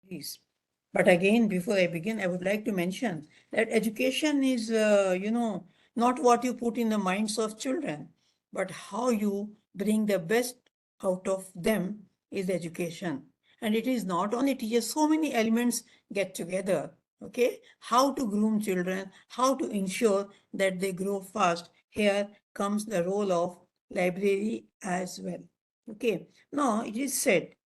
Please. But again, before I begin, I would like to mention that education is, not what you put in the minds of children, but how you bring the best out of them is education. And it is not only teachers, so many elements get together. Okay, how to groom children, how to ensure that they grow fast. Here comes the role of library as well. Okay, now it is said,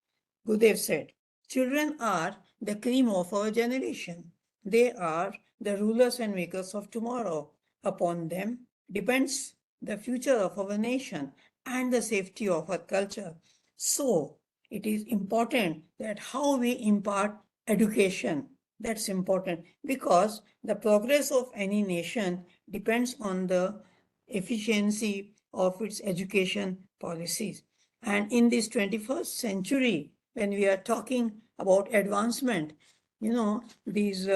Gurudev said, children are the cream of our generation. They are the rulers and makers of tomorrow. Upon them depends the future of our nation and the safety of our culture. So, it is important that how we impart education. That's important because the progress of any nation depends on the efficiency of its education policies. And in this 21st century, when we are talking about advancement, these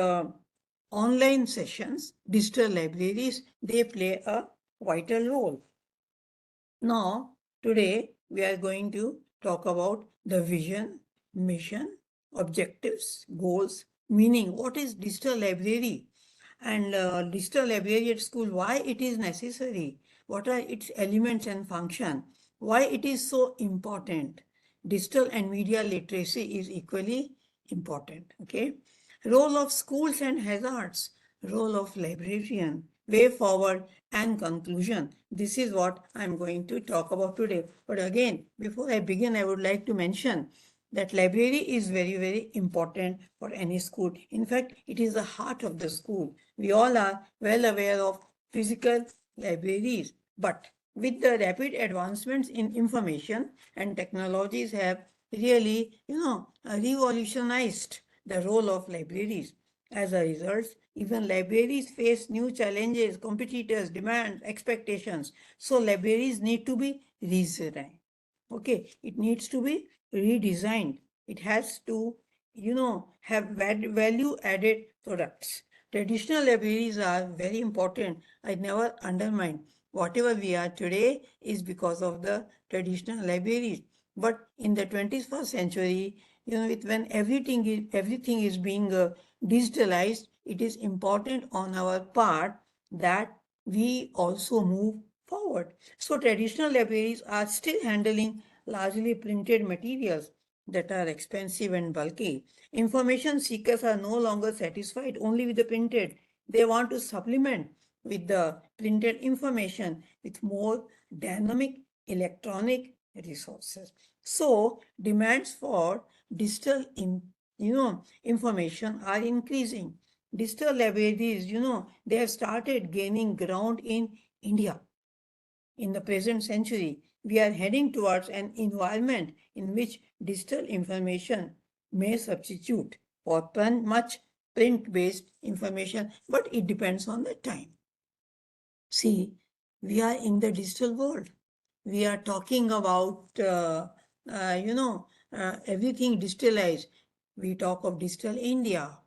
online sessions, digital libraries, they play a vital role. Now, today we are going to talk about the vision, mission, objectives, goals, meaning. What is digital library? And digital library at school, why it is necessary? What are its elements and function? Why it is so important? Digital and media literacy is equally important. Okay. Role of schools and hazards, role of librarian, way forward and conclusion. This is what I'm going to talk about today. But again, before I begin, I would like to mention that library is very, very important for any school. In fact, it is the heart of the school. We all are well aware of physical libraries, but with the rapid advancements in information and technologies have really, revolutionized the role of libraries. As a result, even libraries face new challenges, competitors, demands, expectations. So libraries need to be redesigned. Okay, it needs to be redesigned. It has to, have value added products. Traditional libraries are very important. I never undermine. Whatever we are today is because of the traditional libraries. But in the 21st century, when everything is being digitalized, it is important on our part that we also move forward. So traditional libraries are still handling largely printed materials that are expensive and bulky. Information seekers are no longer satisfied only with the printed. They want to supplement with the printed information with more dynamic electronic resources. So demands for digital information are increasing. Digital libraries, they have started gaining ground in India. In the present century, we are heading towards an environment in which digital information may substitute for much print-based information, but it depends on the time. See, we are in the digital world. We are talking about, everything digitalized. We talk of digital India.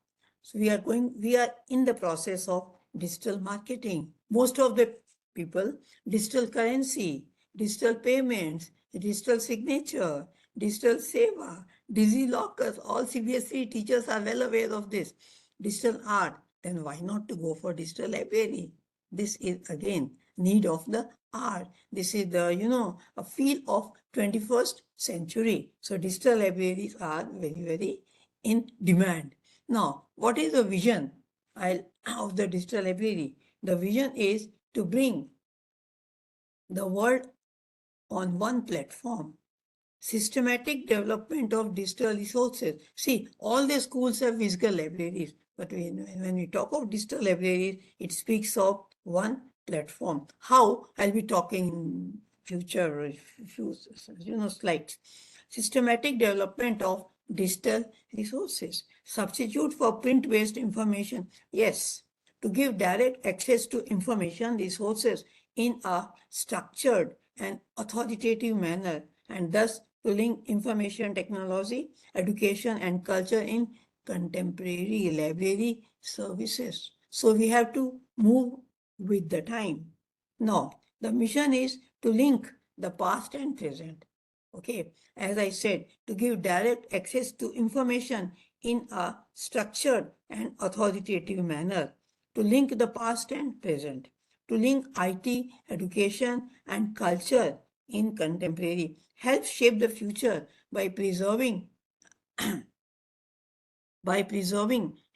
So we are in the process of digital marketing. Most of the people, digital currency, digital payments, digital signature, digital seva, DigiLockers, all CBSE teachers are well aware of this. Digital art, then why not to go for digital library? This is again need of the hour. This is the, a field of 21st century. So digital libraries are very, very in demand. Now, what is the vision of the digital library? The vision is to bring the world on one platform. Systematic development of digital resources. See, all the schools have physical libraries, but when we talk of digital libraries, it speaks of one platform. How? I'll be talking in future, few, slides. Systematic development of digital resources. Substitute for print-based information. Yes, to give direct access to information resources in a structured and authoritative manner, and thus to link information technology, education, and culture in contemporary library services. So we have to move with the time. Now, the mission is to link the past and present. Okay, as I said, to give direct access to information in a structured and authoritative manner, to link the past and present, to link IT, education, and culture in contemporary, help shape the future by preserving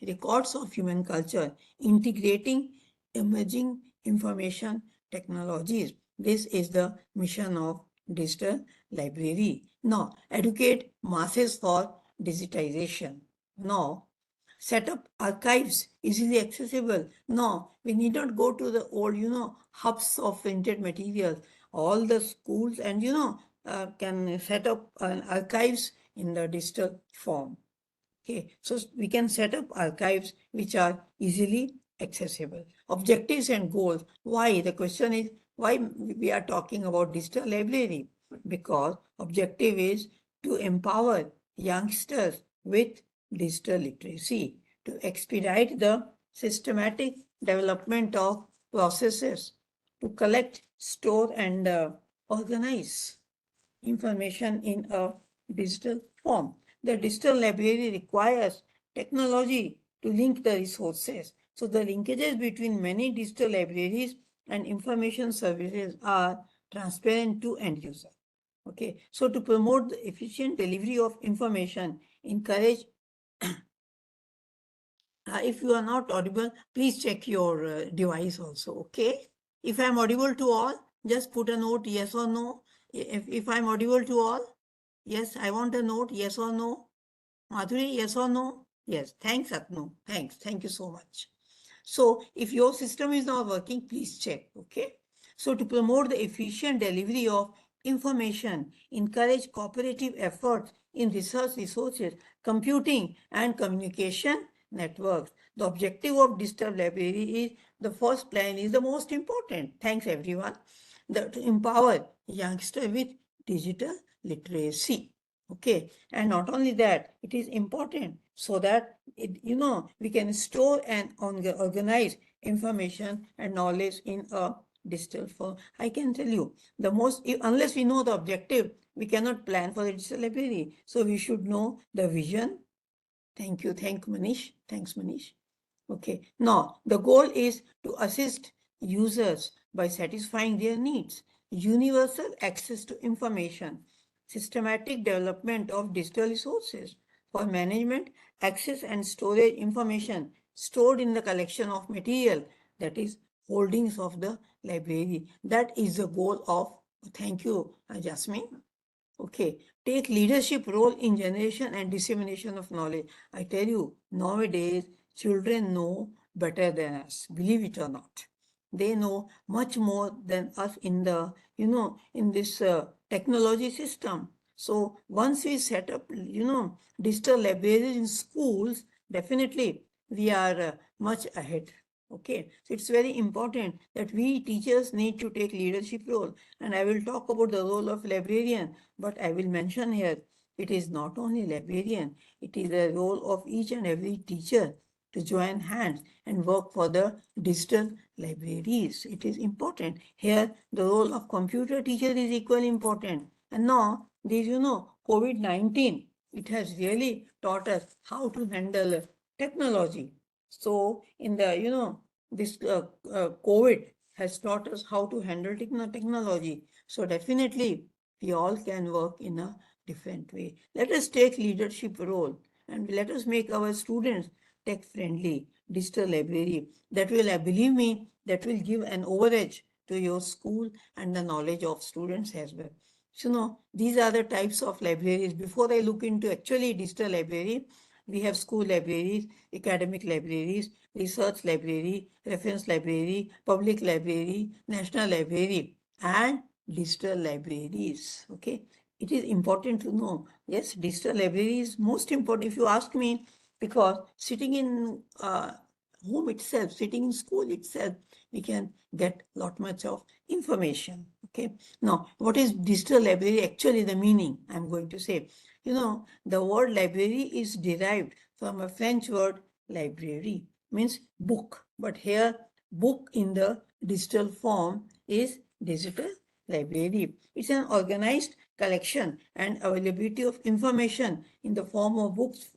records of human culture, integrating emerging information technologies. This is the mission of digital library. Now, educate masses for digitization. Now, set up archives easily accessible. No, we need not go to the old, hubs of printed materials. All the schools and, can set up archives in the digital form. Okay, so we can set up archives which are easily accessible. Objectives and goals. Why? The question is why we are talking about digital library? Because objective is to empower youngsters with digital literacy, to expedite the systematic development of processes, to collect, store, and organize information in a digital form. The digital library requires technology to link the resources. So the linkages between many digital libraries and information services are transparent to end user. Okay, so to promote the efficient delivery of information, encourage, if you are not audible, please check your device also, okay? If I'm audible to all, just put a note, yes or no. If I'm audible to all, yes, I want a note, yes or no. Madhuri, yes or no? Yes, thanks, Atnu. Thanks, thank you so much. So if your system is not working, please check, okay? So to promote the efficient delivery of information, encourage cooperative efforts in research resources, computing and communication networks. The objective of digital library is the first plan is the most important. Thanks everyone. To empower youngsters with digital literacy. Okay, and not only that, it is important so that we can store and organize information and knowledge in a digital form. I can tell you unless we know the objective, we cannot plan for the digital library. So we should know the vision. Thank you. Manish. Thanks, Manish. Okay. Now, the goal is to assist users by satisfying their needs, universal access to information, systematic development of digital resources for management, access and storage information stored in the collection of material, that is holdings of the library. That is the goal of, thank you, Jasmine. Okay, take leadership role in generation and dissemination of knowledge. I tell you, nowadays, children know better than us, believe it or not. They know much more than us in in this technology system. So once we set up, digital libraries in schools, definitely we are much ahead. Okay, so it's very important that we teachers need to take leadership role. And I will talk about the role of librarian, but I will mention here, it is not only librarian, it is the role of each and every teacher to join hands and work for the digital libraries. It is important. Here, the role of computer teacher is equally important. And now, this, COVID-19, it has really taught us how to handle technology. So, in the, this COVID has taught us how to handle technology. So, definitely, we all can work in a different way. Let us take leadership role and let us make our students tech friendly digital library. That will, believe me, that will give an overedge to your school and the knowledge of students as well. So, these are the types of libraries. Before I look into actually digital library, we have school libraries, academic libraries, research library, reference library, public library, national library, and digital libraries. Okay, it is important to know. Yes, digital library is most important. If you ask me, because sitting in home itself, sitting in school itself, we can get lot much of information. Okay. Now, what is digital library? Actually, the meaning I'm going to say. The word library is derived from a French word library, means book. But here, book in the digital form is digital library. It's an organized collection and availability of information in the form of books,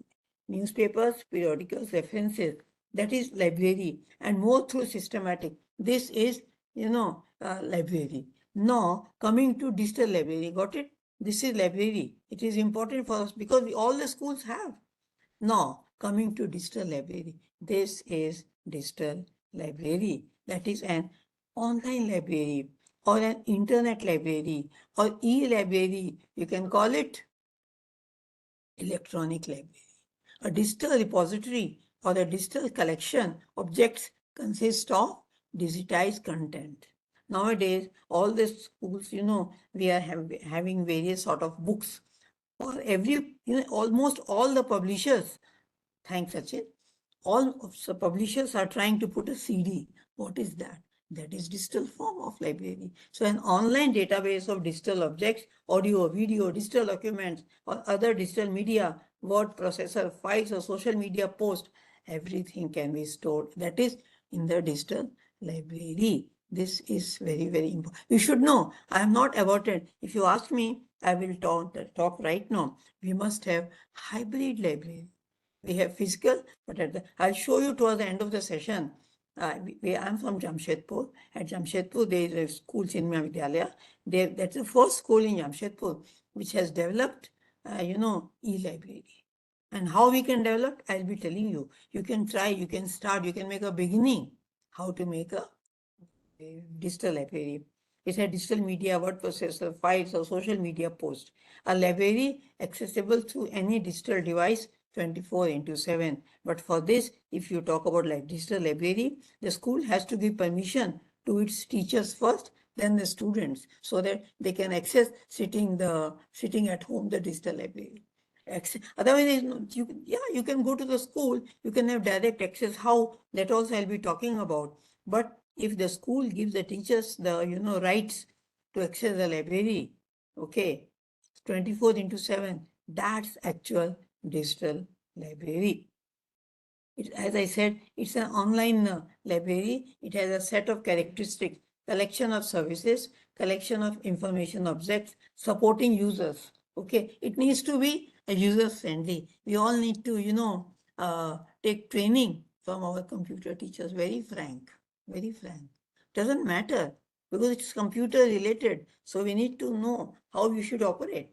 newspapers, periodicals, references. That is library, and more through systematic. This is, library. Now, coming to digital library, got it? This is library. It is important for us because all the schools have. Now, coming to digital library, this is digital library. That is an online library or an internet library or e-library. You can call it electronic library. A digital repository or a digital collection objects consist of digitized content. Nowadays, all the schools, we are having various sort of books. For every, almost all the publishers, thanks Sachin, all of the publishers are trying to put a CD. What is that? That is digital form of library. So an online database of digital objects, audio, video, digital documents, or other digital media, word processor, files, or social media posts, everything can be stored. That is in the digital library. This is very, very important. You should know, I am not aborted. If you ask me, I will talk right now. We must have hybrid library. We have physical, but I'll show you towards the end of the session. I'm from Jamshedpur. At Jamshedpur, there is a school, Chinmaya Vidyalaya. That's the first school in Jamshedpur which has developed, e-library. And how we can develop, I'll be telling you. You can try, you can start, you can make a beginning how to make a digital library. It's a digital media, word processor, files, or social media post. A library accessible through any digital device 24/7. But for this, if you talk about like digital library, the school has to give permission to its teachers first, then the students, so that they can access sitting at home the digital library. Otherwise, you can go to the school, you can have direct access. How, that also I'll be talking about. But if the school gives the teachers the rights to access the library, okay, 24/7, that's actual digital library. As I said, it's an online library. It has a set of characteristics: collection of services, collection of information objects, supporting users. Okay, it needs to be user friendly. We all need to, take training from our computer teachers. Very frank, very frank. Doesn't matter because it's computer related. So we need to know how you should operate.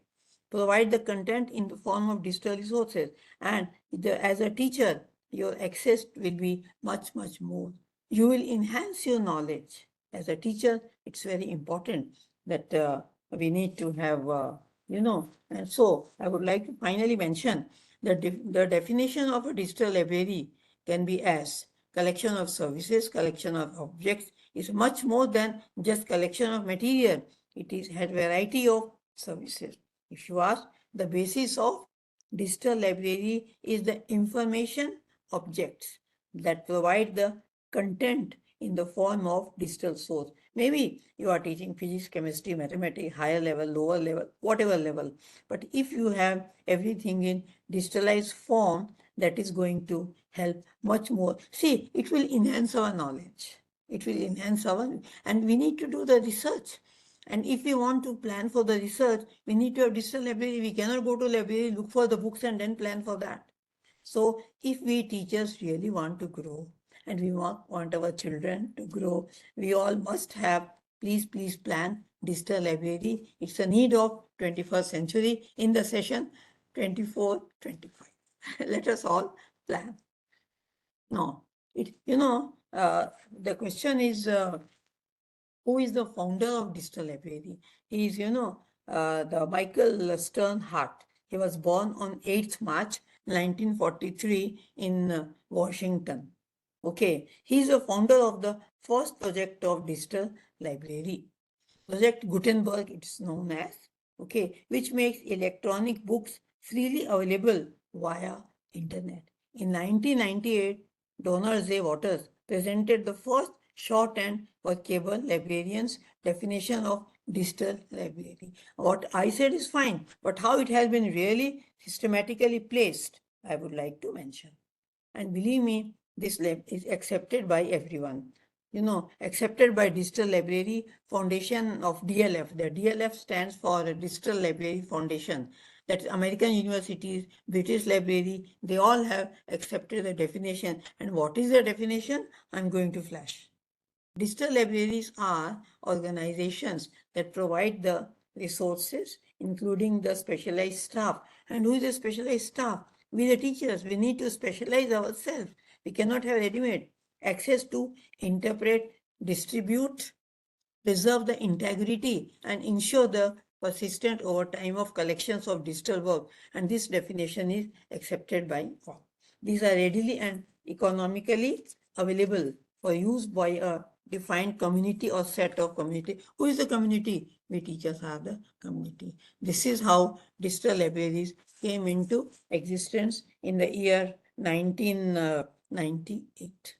Provide the content in the form of digital resources. And as a teacher, your access will be much, much more. You will enhance your knowledge. As a teacher, it's very important that we need to have, and so I would like to finally mention that the definition of a digital library can be as collection of services, collection of objects is much more than just collection of material. It is had variety of services. If you ask, the basis of digital library is the information objects that provide the content in the form of digital source. Maybe you are teaching physics, chemistry, mathematics, higher level, lower level, whatever level. But if you have everything in digitalized form, that is going to help much more. See, it will enhance our knowledge. It will enhance and we need to do the research. And if we want to plan for the research, we need to have digital library. We cannot go to library, look for the books and then plan for that. So if we teachers really want to grow and we want our children to grow, we all must have, please plan digital library. It's a need of 21st century in the session 24-25. Let us all plan. No, the question is, who is the founder of digital library? He is, the Michael Sternhardt. He was born on 8th March 1943 in Washington. Okay, he is the founder of the first project of digital library. Project Gutenberg, it's known as, okay, which makes electronic books freely available via internet. In 1998, Donald J. Waters presented the first short and workable librarian's definition of digital library. What I said is fine, but how it has been really systematically placed, I would like to mention. And believe me, this lab is accepted by everyone. accepted by Digital Library Foundation of DLF. The DLF stands for Digital Library Foundation. That's American universities, British Library, they all have accepted the definition. And what is the definition? I'm going to flash. Digital libraries are organizations that provide the resources, including the specialized staff. And who is the specialized staff? We the teachers. We need to specialize ourselves. We cannot have ready-made access to interpret, distribute, preserve the integrity, and ensure the persistent over time of collections of digital work. And this definition is accepted by all. These are readily and economically available for use by a defined community or set of community. Who is the community? We teachers are the community. This is how digital libraries came into existence in the year 1998.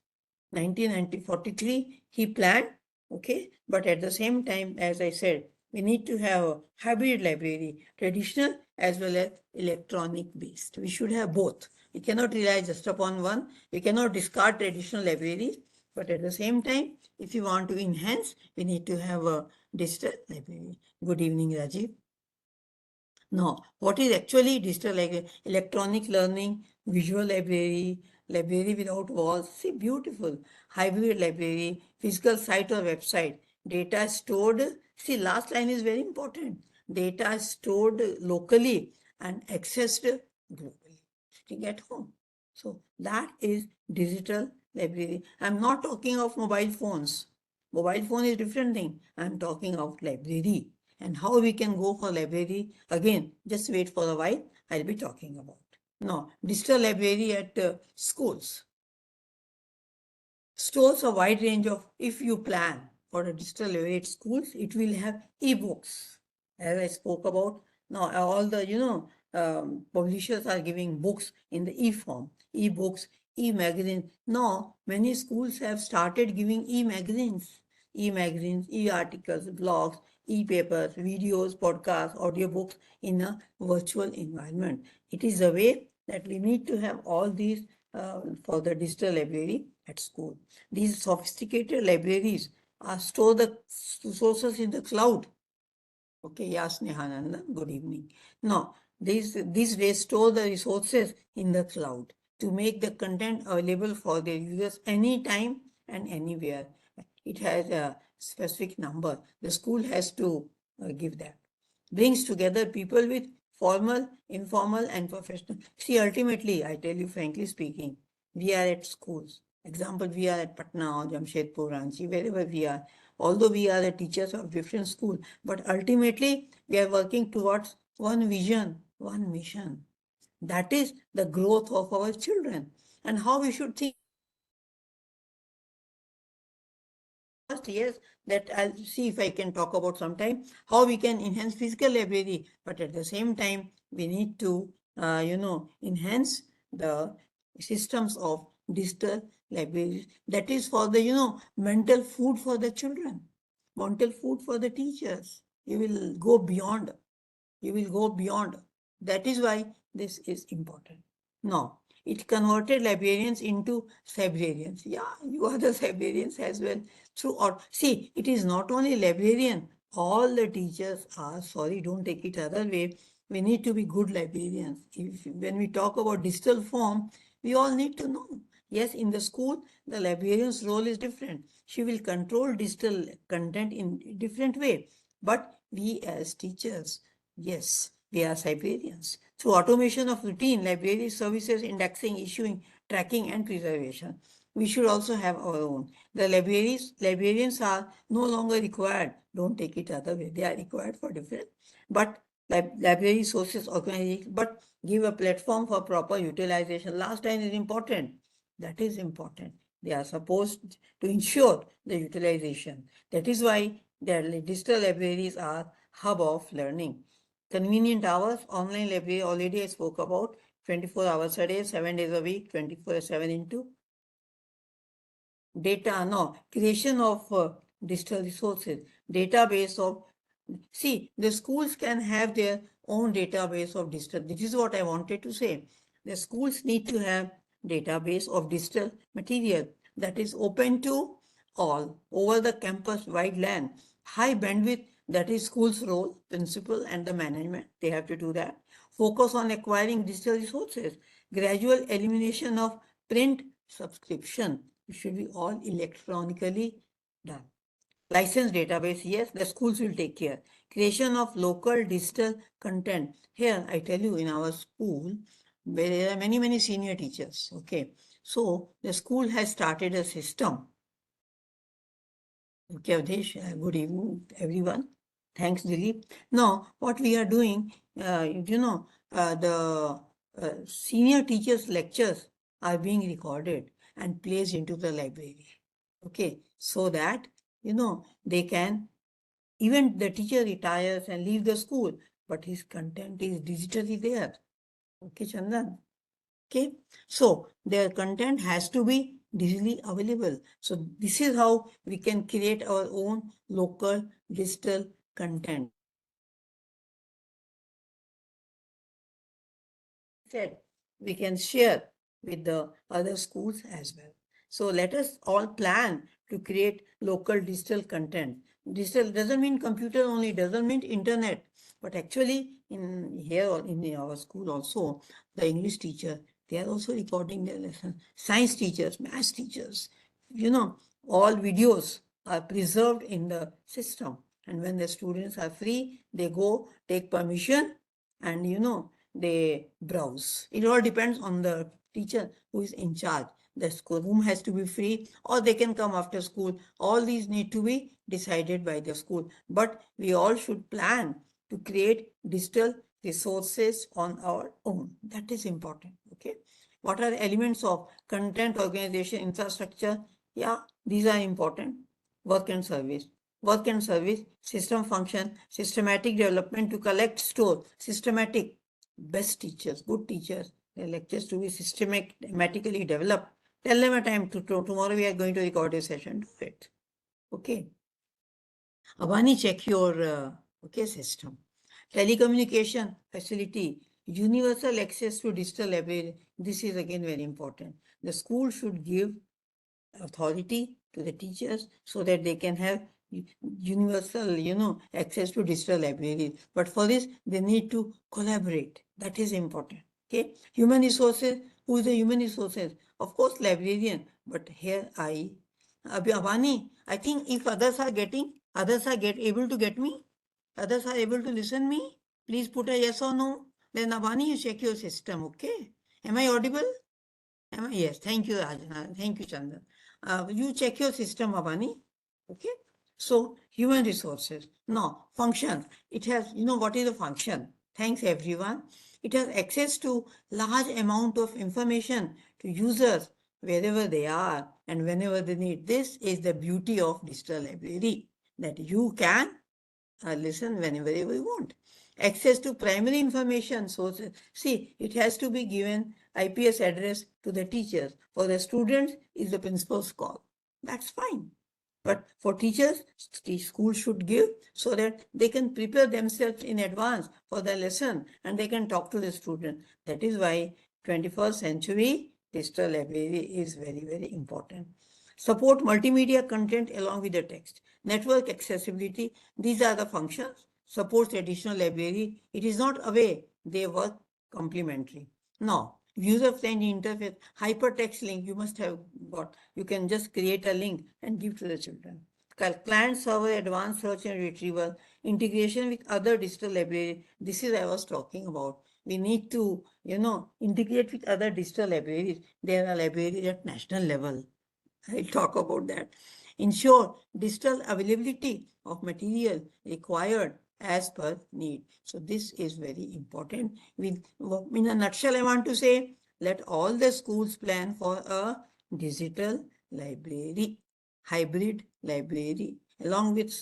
1943, he planned, okay? But at the same time, as I said, we need to have a hybrid library, traditional as well as electronic based. We should have both. We cannot rely just upon one. We cannot discard traditional libraries, but at the same time, if you want to enhance, we need to have a digital library. Good evening, Rajiv. Now, what is actually digital library? Electronic learning, visual library, library without walls. See, beautiful. Hybrid library, physical site or website. Data stored. See, last line is very important. Data stored locally and accessed globally, sitting at home. So that is digital library. I'm not talking of mobile phones. Mobile phone is different thing. I'm talking of library. And how we can go for library, again, just wait for a while, I'll be talking about. Now, digital library at schools. Stores a wide range of, if you plan for a digital library at schools, it will have e-books, as I spoke about. Now, all the, publishers are giving books in the e-form, e-books, e-magazines. Now, many schools have started giving e-magazines, e-articles, blogs, e-papers, videos, podcasts, audiobooks in a virtual environment. It is a way that we need to have all these for the digital library at school. These sophisticated libraries store the sources in the cloud. Okay, yes, Nehananda, good evening. Now, these days store the resources in the cloud to make the content available for their users anytime and anywhere. It has a specific number. The school has to give that. Brings together people with formal, informal, and professional. See, ultimately, I tell you frankly speaking, we are at schools. Example, we are at Patna or Jamshedpur, Ranchi, wherever we are. Although we are the teachers of different schools, but ultimately we are working towards one vision, one mission. That is the growth of our children and how we should think. Yes, that I'll see if I can talk about sometime how we can enhance physical library, but at the same time we need to enhance the systems of digital libraries. That is for the mental food for the children, mental food for the teachers. You will go beyond. You will go beyond. That is why this is important. Now, it converted librarians into librarians. Yeah, you are the librarians as well. Throughout, see, it is not only librarian. All the teachers are, sorry, don't take it other way. We need to be good librarians. When we talk about digital form, we all need to know. Yes, in the school, the librarian's role is different. She will control digital content in different way. But we as teachers, yes, we are librarians. Through automation of routine, library services, indexing, issuing, tracking, and preservation. We should also have our own. The librarians are no longer required. Don't take it other way. They are required for different. But library sources organization, but give a platform for proper utilization. Last line is important. That is important. They are supposed to ensure the utilization. That is why the digital libraries are hub of learning. Convenient hours, online library, already I spoke about, 24 hours a day, 7 days a week, 24/7 into data, no, creation of digital resources, database of, see, the schools can have their own database of digital. This is what I wanted to say. The schools need to have database of digital material that is open to all over the campus wide LAN. High bandwidth, that is school's role, principal and the management, they have to do that. Focus on acquiring digital resources. Gradual elimination of print subscription. It should be all electronically done. License database, yes, the schools will take care. Creation of local digital content. Here, I tell you, in our school, where there are many, many senior teachers, okay. So, the school has started a system. Okay, Avdesh, good evening, everyone. Thanks, Dilip. Now, what we are doing, the senior teachers' lectures are being recorded and placed into the library. Okay, so that, they can, even the teacher retires and leaves the school, but his content is digitally there. Okay, Chandan. Okay, so their content has to be digitally available. So this is how we can create our own local digital content. Said we can share with the other schools as well. So let us all plan to create local digital content. Digital doesn't mean computer only, doesn't mean internet, but actually in here or in our school also, the English teacher, they are also recording their lesson. Science teachers, maths teachers, all videos are preserved in the system. And when the students are free, they go take permission and they browse. It all depends on the teacher who is in charge. The school room has to be free or they can come after school. All these need to be decided by the school. But we all should plan to create digital resources on our own. That is important. Okay. What are elements of content organization infrastructure? Yeah, these are important. Work and service. Work and service, system function, systematic development to collect, store, systematic, best teachers, good teachers, their lectures to be systematically developed. Tell them a time tomorrow we are going to record a session. Do it. Okay. Avani, check your system. Telecommunication facility, universal access to digital library. This is again very important. The school should give authority to the teachers so that they can have universal, access to digital libraries. But for this, they need to collaborate. That is important. Okay. Human resources. Who is the human resources? Of course, librarian. But here Abani, I think if others are able to get me, others are able to listen me, please put a yes or no. Then Abani, you check your system. Okay. Am I audible? Yes, thank you, Rajana. Thank you, Chandan. You check your system, Abani. Okay. So, human resources. Now, function. It has, what is the function? Thanks, everyone. It has access to large amount of information to users wherever they are and whenever they need. This is the beauty of digital library, that you can listen whenever you want. Access to primary information sources. See, it has to be given IPS address to the teachers. For the students, is the principal's call. That's fine. But for teachers, the school should give so that they can prepare themselves in advance for the lesson and they can talk to the student. That is why 21st century digital library is very, very important. Support multimedia content along with the text. Network accessibility, these are the functions. Supports additional library. It is not away, they work complementary. Now, user-friendly interface, hypertext link you must have got. You can just create a link and give to the children. Client server advanced search and retrieval, integration with other digital library. This is I was talking about. We need to, integrate with other digital libraries. There are libraries at national level. I'll talk about that. Ensure digital availability of material required as per need. So this is very important. In a nutshell, I want to say, let all the schools plan for a digital library, hybrid library. Along with,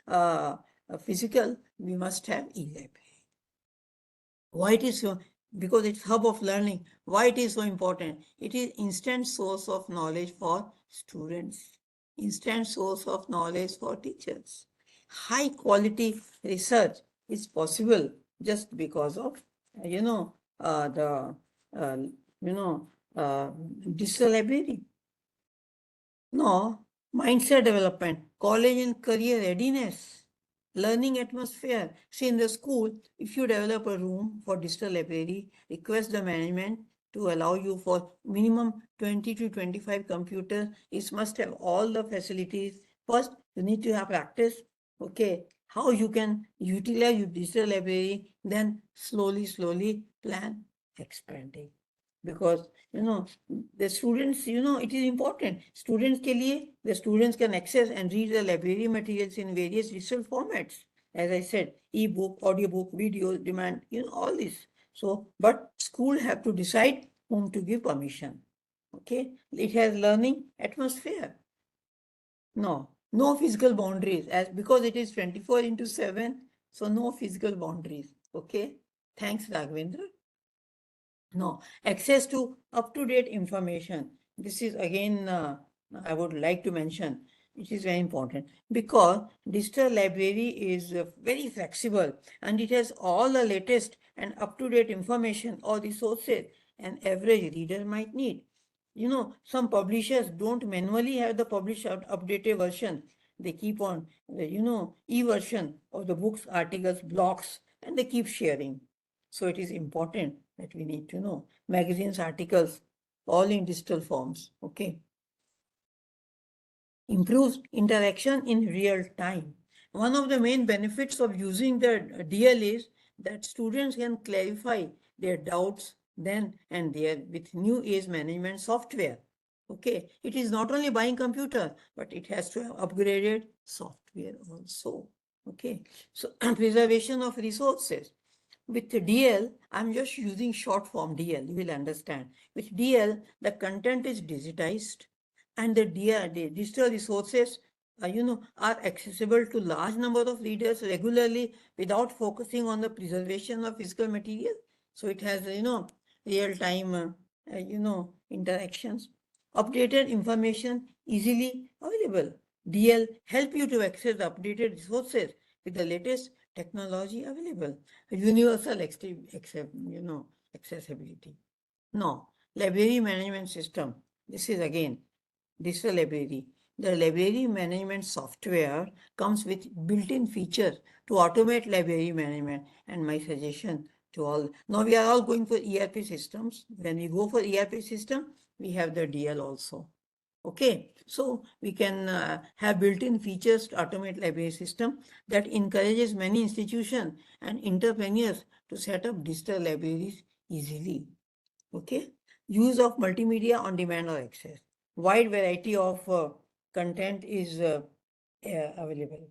a physical, we must have e-library. Why it is so? Because it's hub of learning. Why it is so important? It is instant source of knowledge for students, instant source of knowledge for teachers. High quality research is possible just because of, the, uh, digital library. No, Mindset development, college and career readiness, learning atmosphere. See, in the school, if you develop a room for digital library, request the management to allow you for minimum 20 to 25 computers. It must have all the facilities. First, you need to have practice. Okay, how you can utilize your digital library, then slowly plan expanding. Because the students, it is important. Students के लिए, the students can access and read the library materials in various digital formats. As I said, e-book, audiobook, videos, demand, all this. So, but school have to decide whom to give permission. Okay, it has learning atmosphere. No physical boundaries, as because it is 24/7, so no physical boundaries. Okay, thanks, Raghavendra. No, access to up-to-date information. This is again, I would like to mention, it is very important because digital library is very flexible and it has all the latest and up-to-date information or resources an average reader might need. Some publishers don't manually have the published updated version. They keep on, e-version of the books, articles, blogs, and they keep sharing. So it is important that we need to know. Magazines, articles, all in digital forms. Okay. Improves interaction in real time. One of the main benefits of using the DL is that students can clarify their doubts then and there with new age management software. Okay, it is not only buying computer, but it has to have upgraded software also. Okay, so preservation of resources. With DL, I'm just using short form DL, you will understand. With DL, the content is digitized and the digital resources, are accessible to large number of readers regularly without focusing on the preservation of physical material. So it has, real-time, interactions. Updated information easily available. DL help you to access the updated resources with the latest technology available. Universal accessibility. No, library management system. This is again digital library. The library management software comes with built-in features to automate library management. And my suggestion to all, now we are all going for ERP systems. When we go for ERP system, we have the DL also. Okay, so we can have built-in features to automate library system that encourages many institutions and entrepreneurs to set up digital libraries easily. Okay, use of multimedia on demand or access. Wide variety of content is available.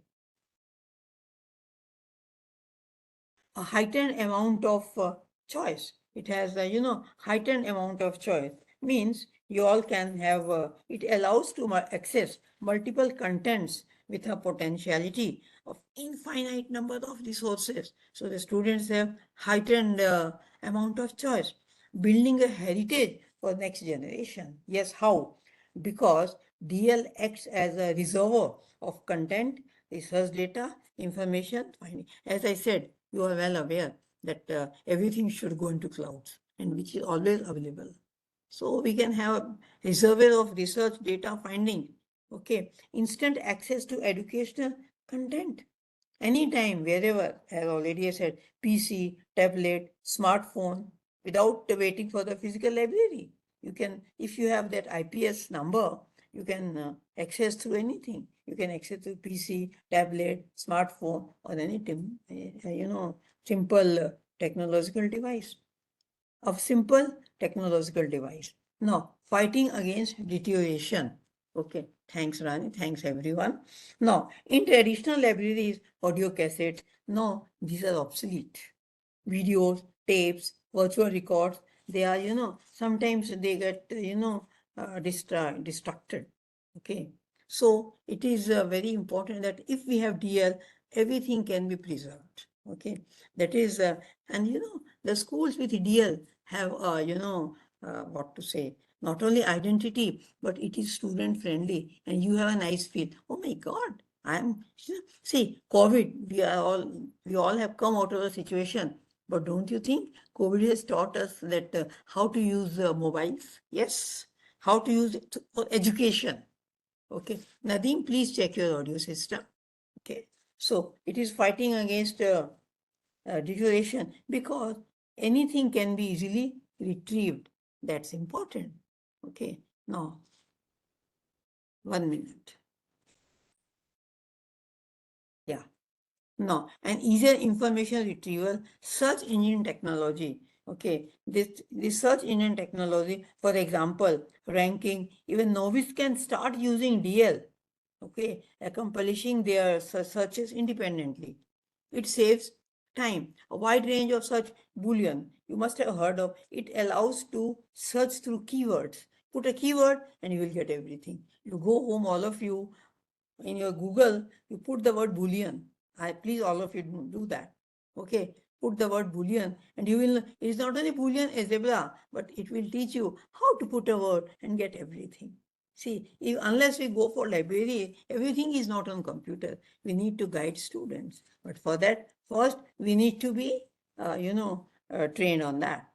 A heightened amount of choice. It has a heightened amount of choice. Means you all can have. It allows to access multiple contents with a potentiality of infinite number of resources. So the students have heightened amount of choice. Building a heritage for next generation. Yes, how? Because DL acts as a reservoir of content, research data, information, finding. As I said, you are well aware that everything should go into clouds and which is always available. So we can have a reservoir of research data finding. Okay, instant access to educational content. Anytime, wherever, as already I said, PC, tablet, smartphone, without waiting for the physical library. You can, if you have that IPS number, you can access through anything. You can access through PC, tablet, smartphone, or any simple technological device. Of simple technological device. Now, fighting against deterioration. Okay, thanks Rani, thanks everyone. Now, in traditional libraries, audio cassettes, no, these are obsolete. Videos, tapes, virtual records, they are, sometimes they get, distracted. Okay, so it is very important that if we have DL, everything can be preserved. Okay, that is, and the schools with DL have, what to say, not only identity, but it is student friendly and you have a nice feel. Oh my God, see, COVID, we all have come out of a situation, but don't you think COVID has taught us that how to use mobiles? Yes, how to use it for education. Okay. Nadeem, please check your audio system. Okay. So it is fighting against deterioration because anything can be easily retrieved. That's important. Okay. Now, 1 minute. Yeah. No, an easier information retrieval, search engine technology. Okay, this search engine technology, for example, ranking, even novice can start using DL. Okay, accomplishing their searches independently. It saves time. A wide range of such Boolean you must have heard of. It allows to search through keywords. Put a keyword and you will get everything. You go home, all of you, in your Google, you put the word Boolean. I please all of you do that. Okay, put the word Boolean, and you will. It is not only Boolean algebra, but it will teach you how to put a word and get everything. See, unless we go for library, everything is not on computer. We need to guide students, but for that, first we need to be, trained on that.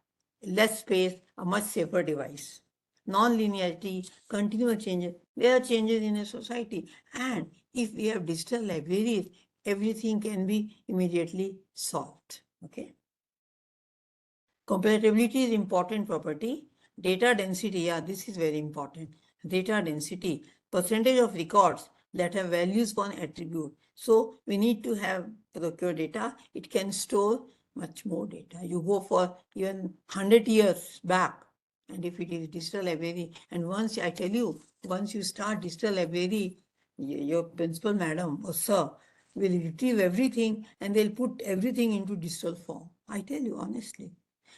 Less space, a much safer device. Non-linearity, continuous changes. There are changes in a society. And if we have digital libraries, everything can be immediately solved. Okay. Compatibility is important property. Data density, yeah, this is very important. Data density, percentage of records that have values for an attribute. So we need to have procure data. It can store much more data. You go for even 100 years back, and if it is digital library, and once I tell you, once you start digital library, your principal madam or sir will retrieve everything and they'll put everything into digital form. I tell you honestly.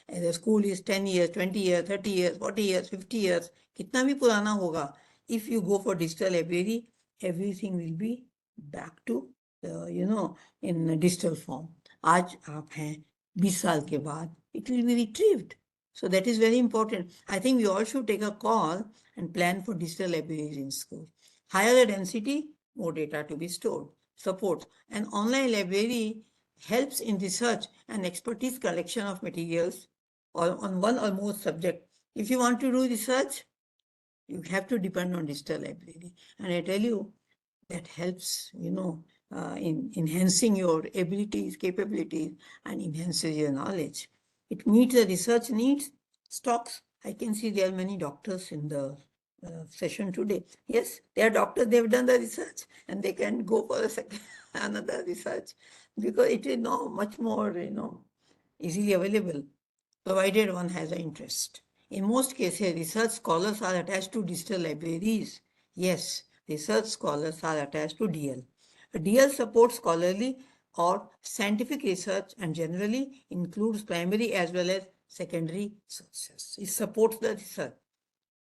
And the school is 10 years, 20 years, 30 years, 40 years, 50 years, कितना भी पुराना होगा. If you go for digital library, everything will be back to, in digital form. आज आप हैं 20 साल के बाद, it will be retrieved. So that is very important. I think we all should take a call and plan for digital libraries in school. Higher the density, more data to be stored. Support. An online library helps in research and expertise collection of materials or on one or more subject. If you want to do research, you have to depend on digital library. And I tell you, that helps, in enhancing your abilities, capabilities, and enhances your knowledge. It meets the research needs. Stocks, I can see there are many doctors in the session today. Yes, they are doctors, they've done the research and they can go for a second, another research because it is now much more, easily available, provided one has an interest. In most cases, research scholars are attached to digital libraries. Yes, research scholars are attached to DL. DL supports scholarly or scientific research and generally includes primary as well as secondary sources. It supports the research.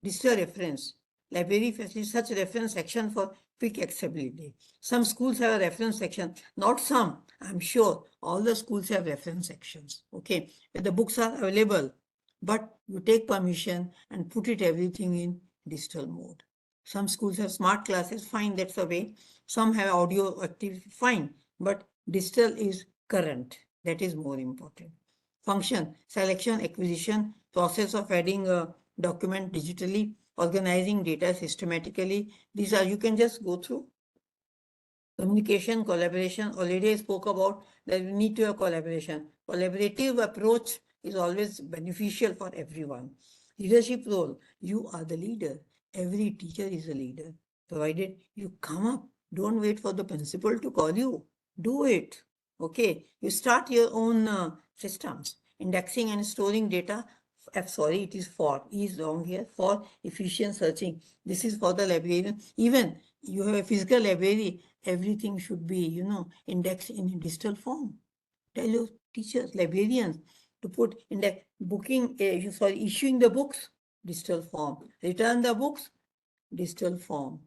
Digital reference. Library facilitates such reference section for quick accessibility. Some schools have a reference section, not some, I'm sure all the schools have reference sections, okay, where the books are available, but you take permission and put it everything in digital mode. Some schools have smart classes, fine, that's the way. Some have audio active, fine, but digital is current, that is more important. Function, selection, acquisition, process of adding a document digitally, organizing data systematically. These are, you can just go through. Communication, collaboration, already I spoke about that we need to have collaboration. Collaborative approach is always beneficial for everyone. Leadership role, you are the leader. Every teacher is a leader. Provided you come up, don't wait for the principal to call you. Do it. Okay, you start your own systems. Indexing and storing data. Sorry, it is for, is wrong here, for efficient searching. This is for the librarian. Even you have a physical library, everything should be, indexed in digital form. Tell your teachers, librarians to put index, booking, issuing the books, digital form. Return the books, digital form.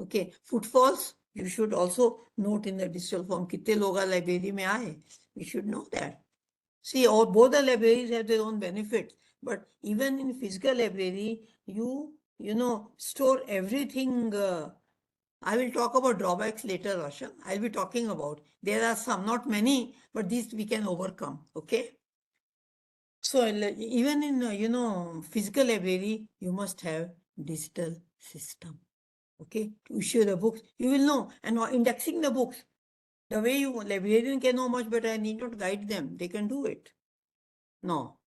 Okay, footfalls, you should also note in the digital form, कितने लोग library में आए. We should know that. See, all both the libraries have their own benefits, but even in physical library, store everything. I will talk about drawbacks later, Roshan. I'll be talking about. There are some, not many, but these we can overcome. Okay. So even in physical library, you must have digital system. okay, to issue the books. You will know, and indexing the books. The way you, librarian can know much better, I need not guide them. They can do it. No.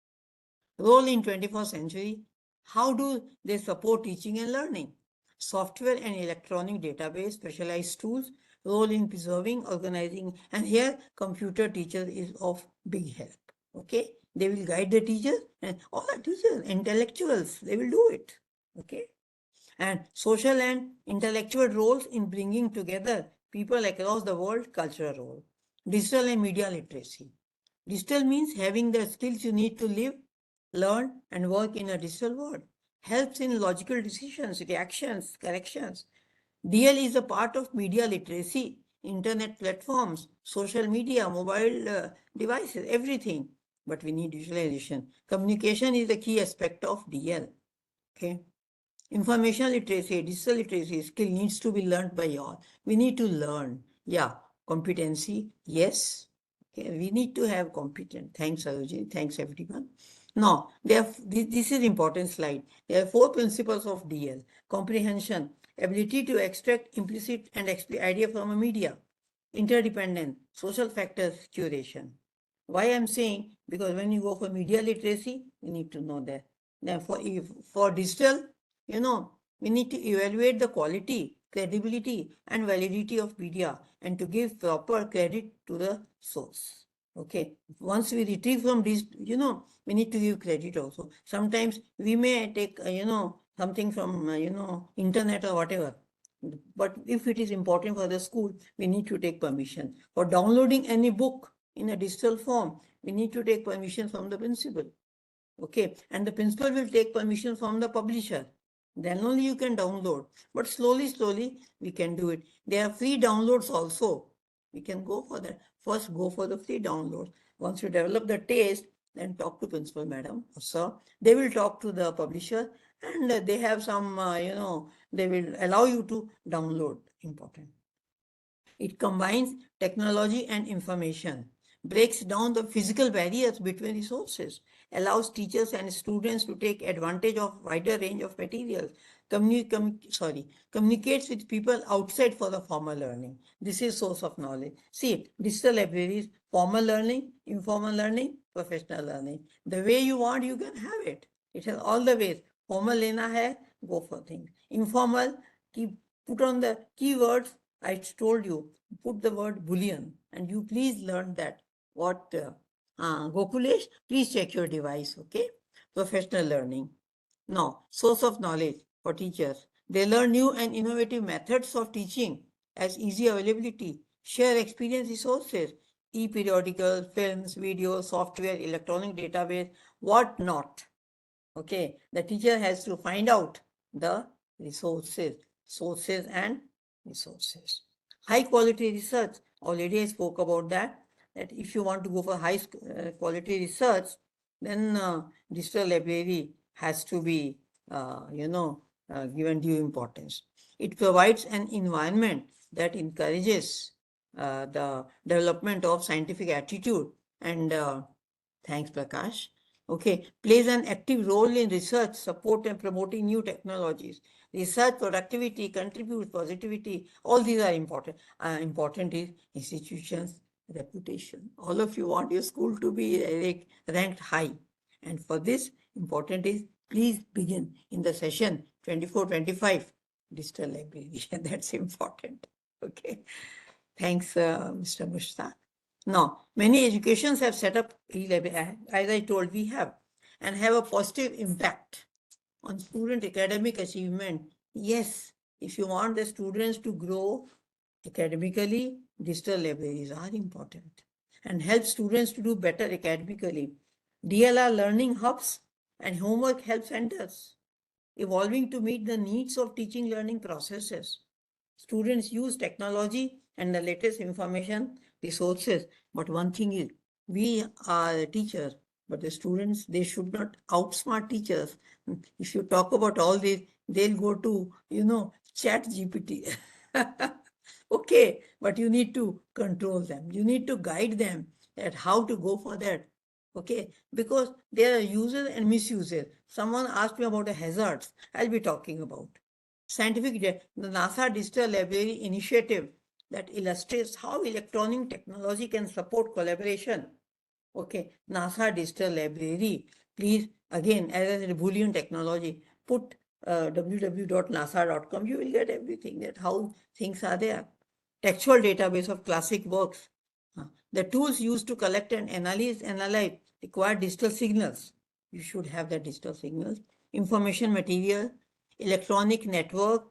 Role in 21st century. How do they support teaching and learning? Software and electronic database, specialized tools, role in preserving, organizing, and here computer teacher is of big help. Okay, they will guide the teachers, and all the teachers, intellectuals, they will do it. Okay, and social and intellectual roles in bringing together people across the world, cultural role. Digital and media literacy. Digital means having the skills you need to live, learn, and work in a digital world. Helps in logical decisions, reactions, corrections. DL is a part of media literacy, internet platforms, social media, mobile devices, everything. But we need visualization. Communication is the key aspect of DL. Okay. Information literacy, digital literacy skill needs to be learned by all. We need to learn. Yeah, competency, yes. Okay, we need to have competent. Thanks, Aruji. Thanks, everyone. Now, this is important slide. There are 4 principles of DL. Comprehension, ability to extract implicit and explicit idea from a media. Interdependent, social factors, curation. Why I'm saying? Because when you go for media literacy, you need to know that. Then for digital, we need to evaluate the quality, credibility, and validity of media and to give proper credit to the source. Okay. Once we retrieve from this, we need to give credit also. Sometimes we may take, something from, internet or whatever. But if it is important for the school, we need to take permission. For downloading any book in a digital form, we need to take permission from the principal. Okay. And the principal will take permission from the publisher. Then only you can download. But slowly, we can do it. There are free downloads also. We can go for that. First, go for the free download. Once you develop the taste, then talk to principal, madam or sir. They will talk to the publisher and they have some, they will allow you to download. Important. It combines technology and information, breaks down the physical barriers between resources, allows teachers and students to take advantage of wider range of materials, communicates with people outside for the formal learning. This is source of knowledge. See, digital libraries, formal learning, informal learning, professional learning. The way you want, you can have it. It has all the ways. Formal lena hai, go for things. Informal, put on the keywords. I told you, put the word bullion, and you please learn that. What, Gokulesh, please check your device, okay? Professional learning. Now, source of knowledge for teachers. They learn new and innovative methods of teaching as easy availability, share experience resources, e-periodical, films, videos, software, electronic database, what not. Okay, the teacher has to find out the sources and resources. High quality research, already I spoke about that if you want to go for high quality research, then digital library has to be, given due importance. It provides an environment that encourages the development of scientific attitude and thanks, Prakash. Okay, plays an active role in research, support and promoting new technologies. Research productivity contributes positivity. All these are important. Important is institutions' reputation. All of you want your school to be ranked high. And for this, important is please begin in the session 24-25 digital library. That's important. Okay. Thanks, Mr. Mushtaq. Now, many educations have set up e-library, as I told, we have, and have a positive impact on student academic achievement. Yes, if you want the students to grow academically, digital libraries are important and help students to do better academically. DLR learning hubs and homework help centers, evolving to meet the needs of teaching learning processes. Students use technology and the latest information resources. But one thing is, we are teachers, but the students, they should not outsmart teachers. If you talk about all this, they'll go to, chat GPT. Okay, but you need to control them. You need to guide them at how to go for that. Okay, because there are users and misuses. Someone asked me about the hazards. I'll be talking about. the NASA Digital Library initiative that illustrates how electronic technology can support collaboration. Okay, NASA Digital Library. Please, again, as a Boolean technology, put www.nasa.com. You will get everything that how things are there. Textual database of classic works. The tools used to collect and analyze require digital signals. You should have the digital signals. Information material, electronic network,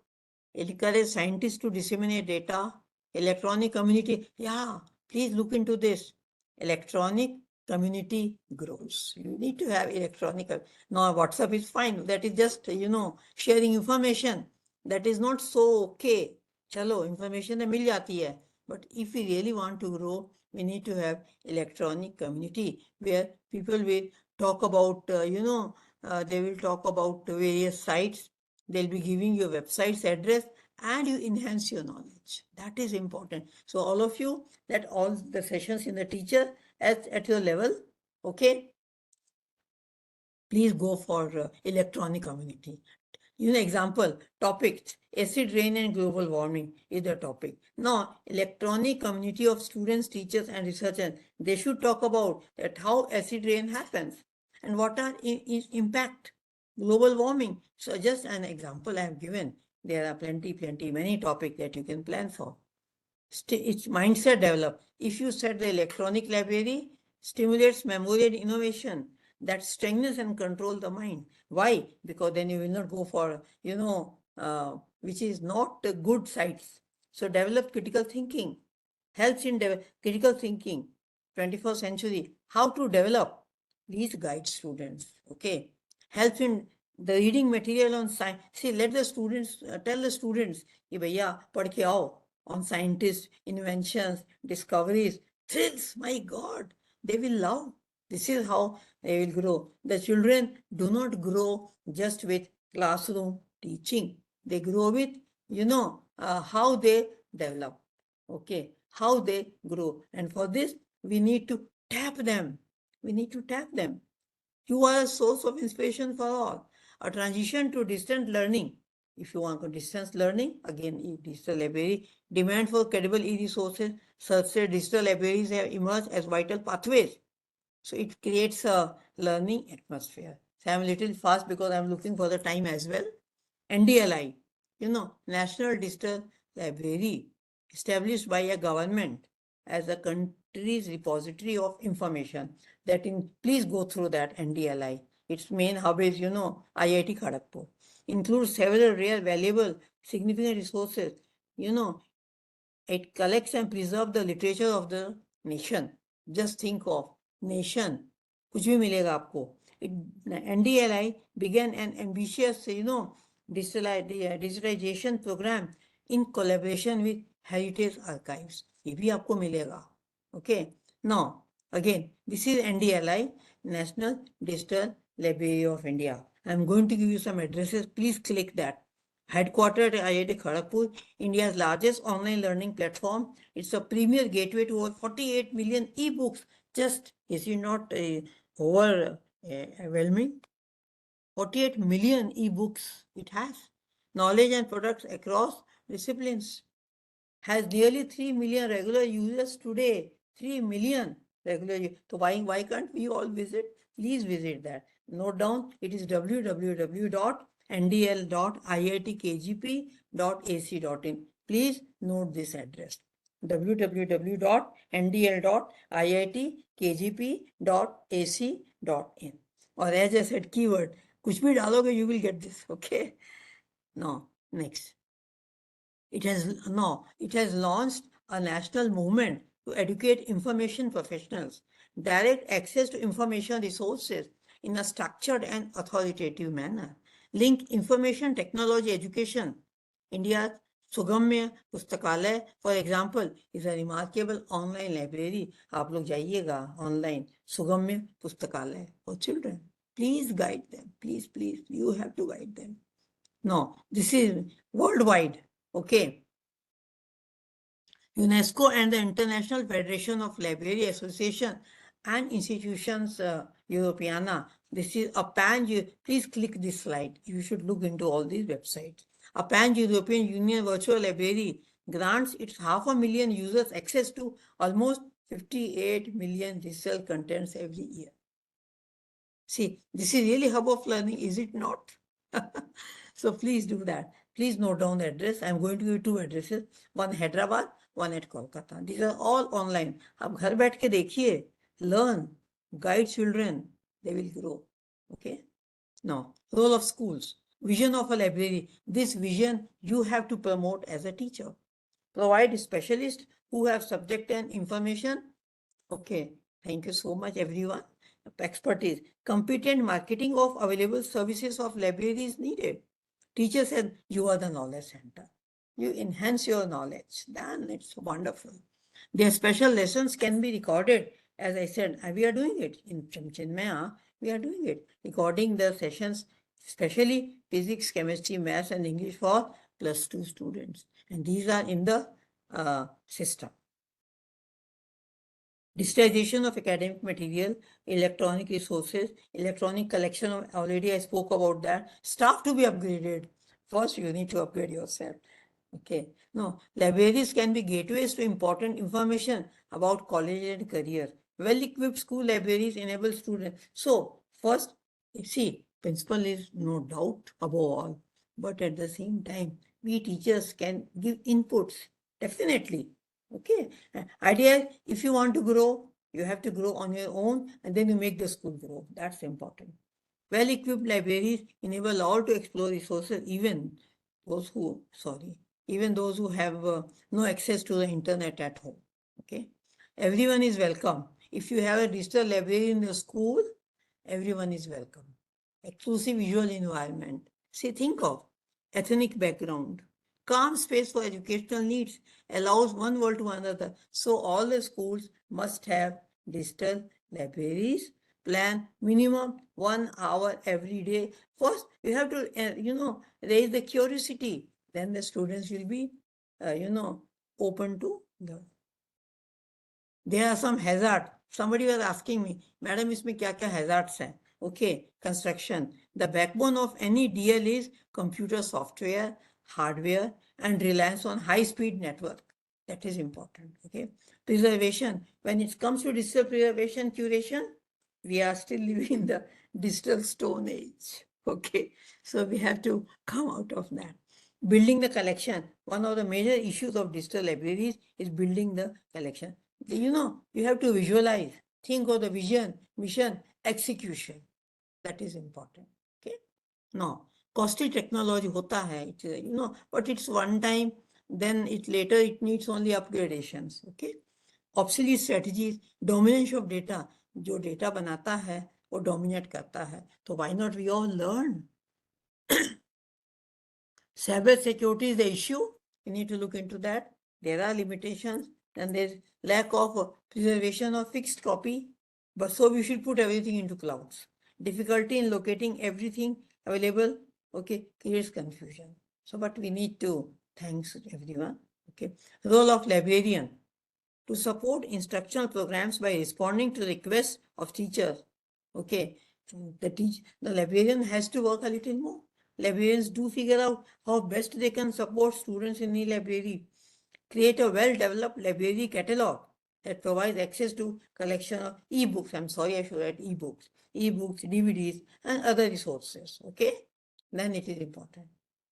encourage scientists to disseminate data, electronic community. Yeah, please look into this. Electronic community grows. You need to have electronic. Now, WhatsApp is fine. That is just, sharing information. That is not so okay. Chalo, information मिल जाती है. But if we really want to grow, we need to have electronic community where people will talk about, they will talk about various sites. They'll be giving you a website's address and you enhance your knowledge. That is important. So all of you, that all the sessions in the teacher at your level, okay, please go for electronic community. Example, topic, acid rain and global warming is the topic. Now, electronic community of students, teachers and researchers, they should talk about that how acid rain happens and what are impact, global warming. So just an example I have given. There are many topics that you can plan for. It's mindset develop. If you set the electronic library, stimulates memory and innovation that strengthens and control the mind. Why? Because then you will not go for, which is not good sites. So develop critical thinking. Helps in critical thinking. 21st century. How to develop. Please guide students. Okay. Helps in the reading material on science. See, let the students, tell the students, कि भैया पढ़ के आओ on scientists, inventions, discoveries, thrills. My God, they will love. This is how they will grow. The children do not grow just with classroom teaching. They grow with, how they develop. Okay, how they grow. And for this, we need to tap them. We need to tap them. You are a source of inspiration for all. A transition to distant learning. If you want to distance learning, again, digital library, demand for credible e-resources, such as digital libraries have emerged as vital pathways. So it creates a learning atmosphere. So I'm a little fast because I'm looking for the time as well. NDLI, National Digital Library, established by a government as a country's repository of information. Please go through that NDLI. Its main hub is, IIT Kharagpur. Includes several rare, valuable, significant resources. It collects and preserves the literature of the nation. Just think of nation. कुछ भी मिलेगा आपको. NDLI began an ambitious, digitalization program in collaboration with Heritage Archives. ये भी आपको मिलेगा. Okay. Now, again, this is NDLI, National Digital Library of India. I'm going to give you some addresses. Please click that. Headquartered at IIT Kharagpur, India's largest online learning platform. It's a premier gateway to over 48 million e-books. Just, is it not overwhelming? 48 million e-books it has. Knowledge and products across disciplines. Has nearly 3 million regular users today. 3 million regular users. So why can't we all visit? Please visit that. Note down, it is www.ndl.iitkgp.ac.in. Please note this address. www.ndl.iitkgp.ac.in. Or as I said, keyword. कुछ भी डालोगे, you will get this. Okay. Now, next. It has launched a national movement to educate information professionals, direct access to information resources in a structured and authoritative manner, link information technology education. India's Sugamya Pustakalay, for example, is a remarkable online library. आप लोग जाइएगा online, Sugamya Pustakalay for children. Please guide them. Please, you have to guide them. No, this is worldwide. Okay. UNESCO and the International Federation of Library Association and Institutions Europeana. This is a please click this slide. You should look into all these websites. A pan-European Union virtual library grants its 500,000 users access to almost 58 million digital contents every year. See, this is really hub of learning, is it not? So please do that. Please note down the address. I'm going to give you two addresses, one Hyderabad, one at Kolkata. These are all online. आप घर बैठ के देखिए, learn, guide children, they will grow. Okay? Now, role of schools, vision of a library. This vision you have to promote as a teacher. Provide specialists who have subject and information. Okay, thank you so much, everyone. Expertise, competent marketing of available services of library is needed. Teacher said, you are the knowledge center. You enhance your knowledge. Then it's wonderful. Their special lessons can be recorded. As I said, we are doing it in Chinmaya. We are doing it, recording the sessions, especially physics, chemistry, maths, and English for +2 students. And these are in the system. Digitization of academic material, electronic resources, electronic collection of, already I spoke about that. Staff to be upgraded. First, you need to upgrade yourself. Okay. No, libraries can be gateways to important information about college and career. Well-equipped school libraries enable students. So, first, see, principal is no doubt above all, but at the same time, we teachers can give inputs, definitely. Okay. Idea, if you want to grow, you have to grow on your own and then you make the school grow. That's important. Well-equipped libraries enable all to explore resources, even those who, even those who have no access to the internet at home. Okay. Everyone is welcome. If you have a digital library in your school, everyone is welcome. Exclusive visual environment. See, think of ethnic background. Calm space for educational needs allows one world to another. So all the schools must have digital libraries. Plan minimum 1 hour every day. First, you have to, raise the curiosity. Then the students will be, open to learn. There are some hazards. Somebody was asking me, Madam, इसमें क्या-क्या hazards हैं? Okay, construction. The backbone of any DL is computer software, hardware, and reliance on high-speed network. That is important. Okay. Preservation. When it comes to digital preservation, curation, we are still living in the digital stone age. Okay. So we have to come out of that. Building the collection. One of the major issues of digital libraries is building the collection. You have to visualize, think of the vision, mission, execution. That is important. Okay. Now, costly technology hota hai, but it's one time, then later it needs only upgradations. Okay. Obsolete strategies, dominance of data. जो data बनाता है वो dominate करता है. So why not we all learn? Cyber security is the issue. We need to look into that. There are limitations and there's lack of preservation of fixed copy. But so we should put everything into clouds. Difficulty in locating everything available, okay, creates confusion. So, but we need to, thanks everyone. Okay. Role of librarian to support instructional programs by responding to requests of teachers. Okay. The librarian has to work a little more. Librarians do figure out how best they can support students in the library. Create a well-developed library catalog that provides access to collection of e-books. I'm sorry, I should add e-books, DVDs, and other resources. Okay, then it is important.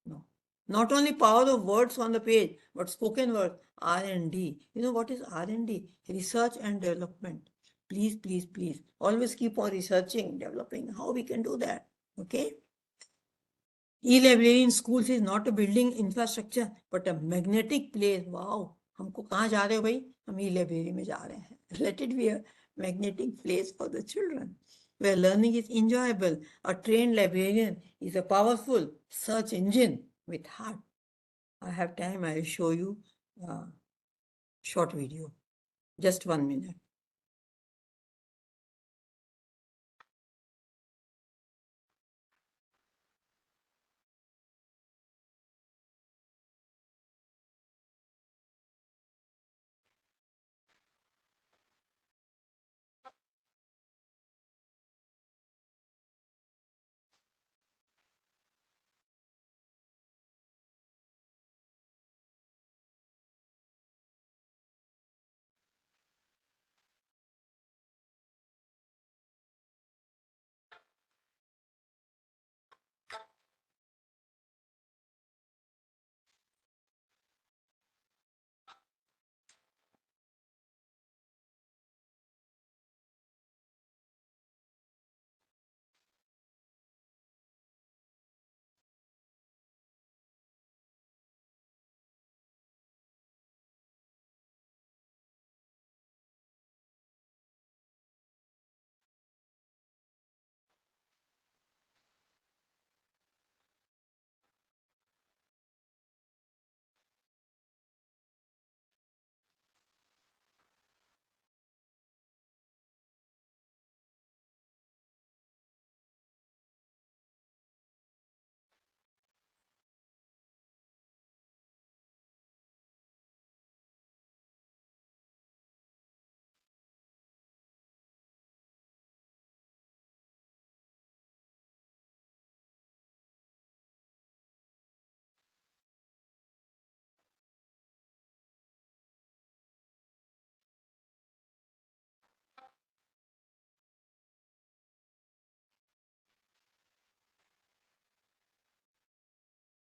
No, not only power of words on the page, but spoken word, R&D. You know what is R&D? Research and development. Please, please, please, always keep on researching, developing how we can do that. Okay. E-library in schools is not a building infrastructure, but a magnetic place. Wow! हमको कहाँ जा रहे हो भाई? हम e-library में जा रहे हैं. Let it be a magnetic place for the children, where learning is enjoyable. A trained librarian is a powerful search engine with heart. I have time, I will show you a short video. Just 1 minute.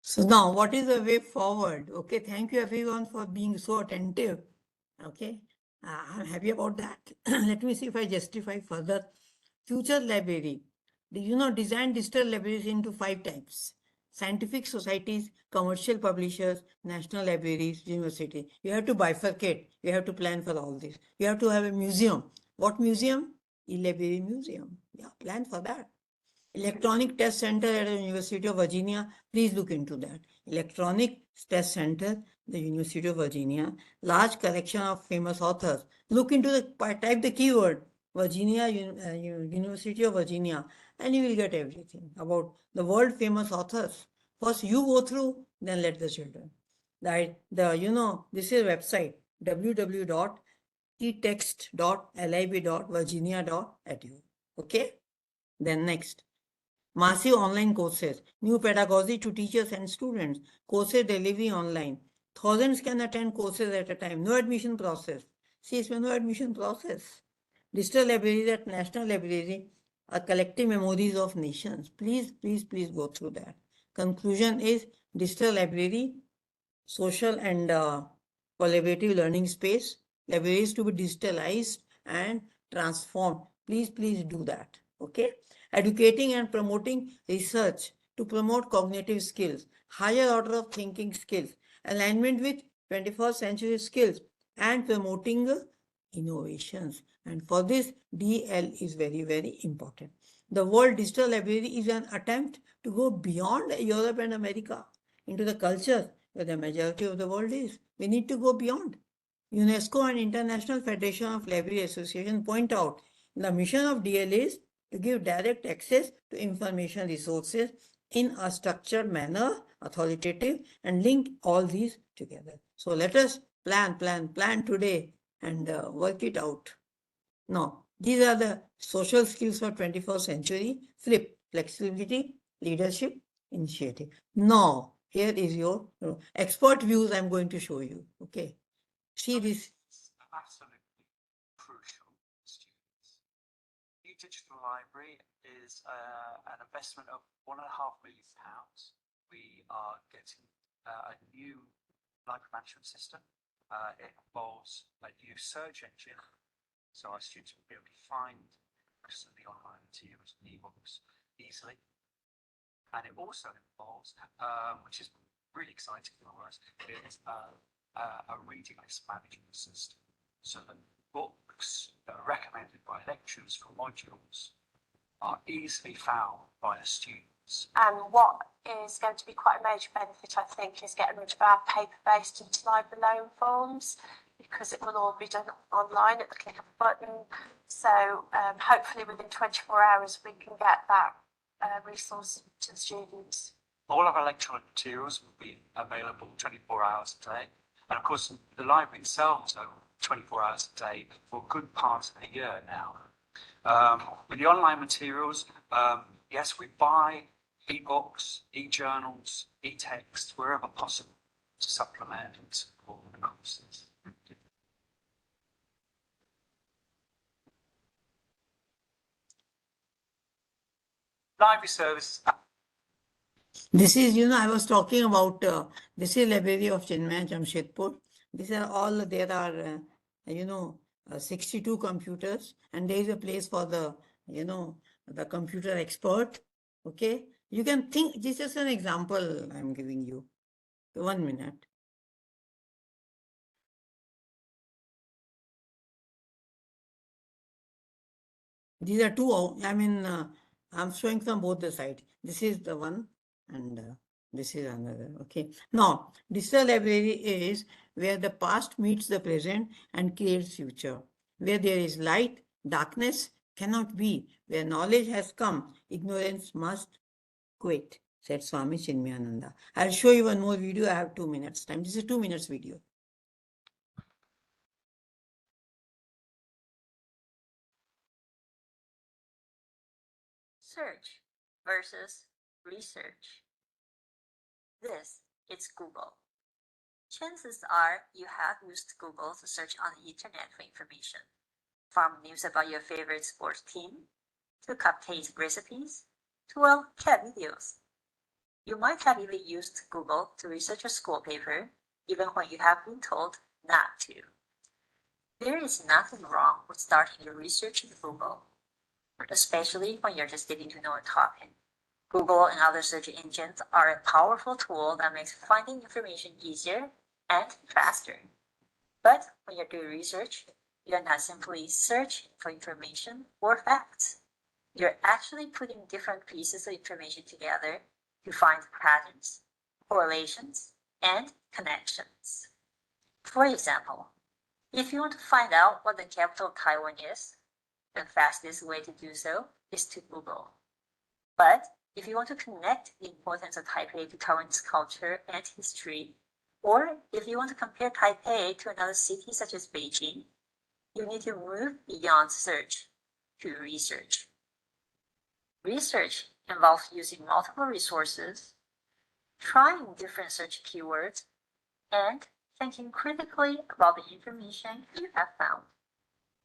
So now, what is the way forward? Okay, thank you everyone for being so attentive. Okay, I'm happy about that. Let me see if I justify further. Future library. Design digital libraries into 5 types. Scientific societies, commercial publishers, national libraries, university. You have to bifurcate. You have to plan for all this. You have to have a museum. What museum? E-library museum. Yeah, plan for that. Electronic Test Center at the University of Virginia, please look into that. Electronic Test Center, the University of Virginia, large collection of famous authors. Look into type the keyword, University of Virginia, and you will get everything about the world famous authors. First you go through, then let the children. This is a website, www.etext.lib.virginia.edu. Okay? Then next. Massive online courses, new pedagogy to teachers and students, courses delivery online. Thousands can attend courses at a time, no admission process. See, it's no admission process. Digital libraries at National Library are collective memories of nations. Please, please, please go through that. Conclusion is digital library, social and collaborative learning space, libraries to be digitalized and transformed. Please, please do that. Okay. Educating and promoting research to promote cognitive skills, higher order of thinking skills, alignment with 21st century skills, and promoting innovations. And for this, DL is very, very important. The World Digital Library is an attempt to go beyond Europe and America into the culture where the majority of the world is. We need to go beyond. UNESCO and International Federation of Library Association point out the mission of DL is to give direct access to information resources in a structured manner, authoritative, and link all these together. So let us plan today and work it out. Now, these are the social skills for 21st century. Flip, flexibility, leadership, initiative. Now, here is your expert views I'm going to show you. Okay. See this. Absolutely crucial for students. New Digital Library is an investment of £1.5 million. We are getting a new library management system. It involves a new search engine, so our students will be able to find most of the online materials and ebooks easily. And it also involves, which is really exciting for us, is a reading list management system. So that books that are recommended by lecturers for modules are easily found by the students. And what is going to be quite a major benefit, I think, is getting rid of our paper-based interlibrary loan forms, because it will all be done online at the click of a button. So hopefully within 24 hours we can get that resource to the students. All of our lecture materials will be available 24 hours a day. And of course, the library itself is open 24 hours a day for a good part of the year now. With the online materials, yes, we buy e-books, e-journals, e-texts, wherever possible to supplement and support the courses. Library service. This is, I was talking about, this is library of Chinmay Jamshedpur. These are all, there are, 62 computers, and there is a place for the, the computer expert. Okay. You can think, this is an example I'm giving you. 1 minute. These are two, I'm showing from both the sides. This is the one and this is another. Okay. Now, digital library is where the past meets the present and creates future. Where there is light, darkness cannot be. Where knowledge has come, ignorance must quit, said Swami Chinmayananda. I'll show you one more video. I have 2 minutes time. This is 2 minutes video. Search versus research. This is Google. Chances are you have used Google to search on the internet for information, from news about your favorite sports team, to cupcake recipes, to, well, cat videos. You might have even used Google to research a school paper, even when you have been told not to. There is nothing wrong with starting your research in Google, especially when you're just getting to know a topic. Google and other search engines are a powerful tool that makes finding information easier and faster. But when you're doing research, you're not simply searching for information or facts. You're actually putting different pieces of information together to find patterns, correlations, and connections. For example, if you want to find out what the capital of Taiwan is, the fastest way to do so is to Google. But if you want to connect the importance of Taipei to Taiwan's culture and history, or if you want to compare Taipei to another city such as Beijing, you need to move beyond search to research. Research involves using multiple resources, trying different search keywords, and thinking critically about the information you have found.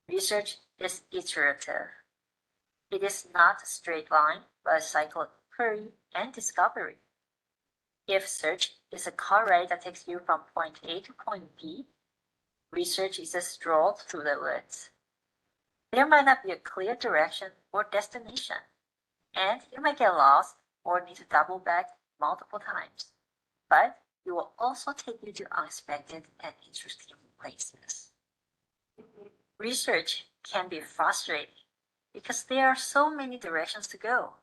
Research is iterative. It is not a straight line, but a cycle of query and discovery. If search is a car ride that takes you from point A to point B, research is a stroll through the woods. There might not be a clear direction or destination, and you might get lost or need to double back multiple times. But it will also take you to unexpected and interesting places. Research can be frustrating because there are so many directions to go.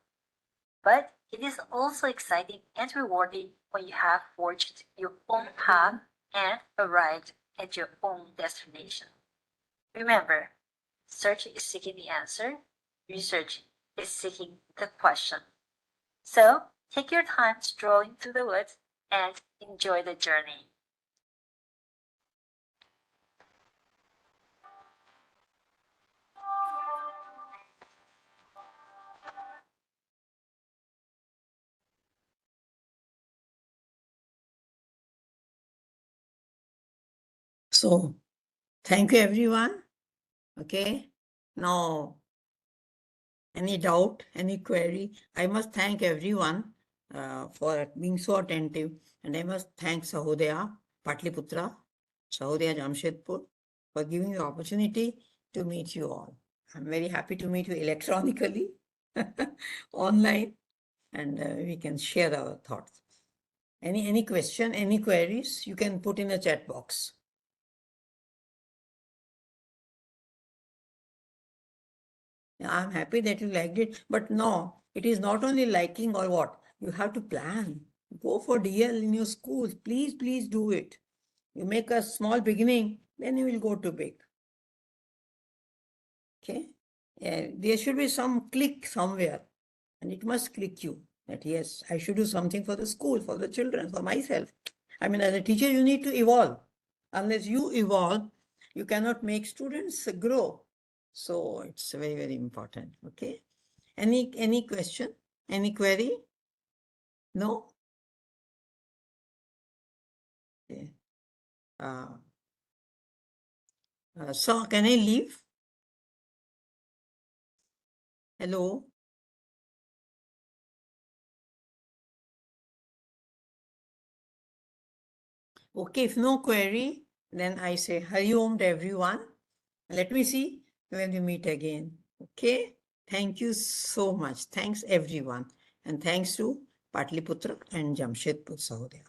But it is also exciting and rewarding when you have forged your own path and arrived at your own destination. Remember, search is seeking the answer, research is seeking the question. So take your time strolling through the woods and enjoy the journey. So, thank you everyone. Okay. Now, any doubt, any query? I must thank everyone for being so attentive. And I must thank Sahodaya Patliputra, Sahodaya Jamshedpur for giving the opportunity to meet you all. I'm very happy to meet you electronically, online, and we can share our thoughts. Any question, any queries, you can put in the chat box. I'm happy that you liked it, but no, it is not only liking or what, you have to plan. Go for DL in your schools. Please, please do it. You make a small beginning, then you will go to big. Okay. There should be some click somewhere, and it must click you that yes, I should do something for the school, for the children, for myself. I mean, as a teacher, you need to evolve. Unless you evolve, you cannot make students grow. So it's very, very important. Okay. Any question? Any query? No? Okay. So can I leave? Hello? Okay, if no query, then I say Hari Om to everyone. Let me see when we meet again. Okay? Thank you so much. Thanks everyone. And thanks to Patliputra and Jamshedpur Sahodaya.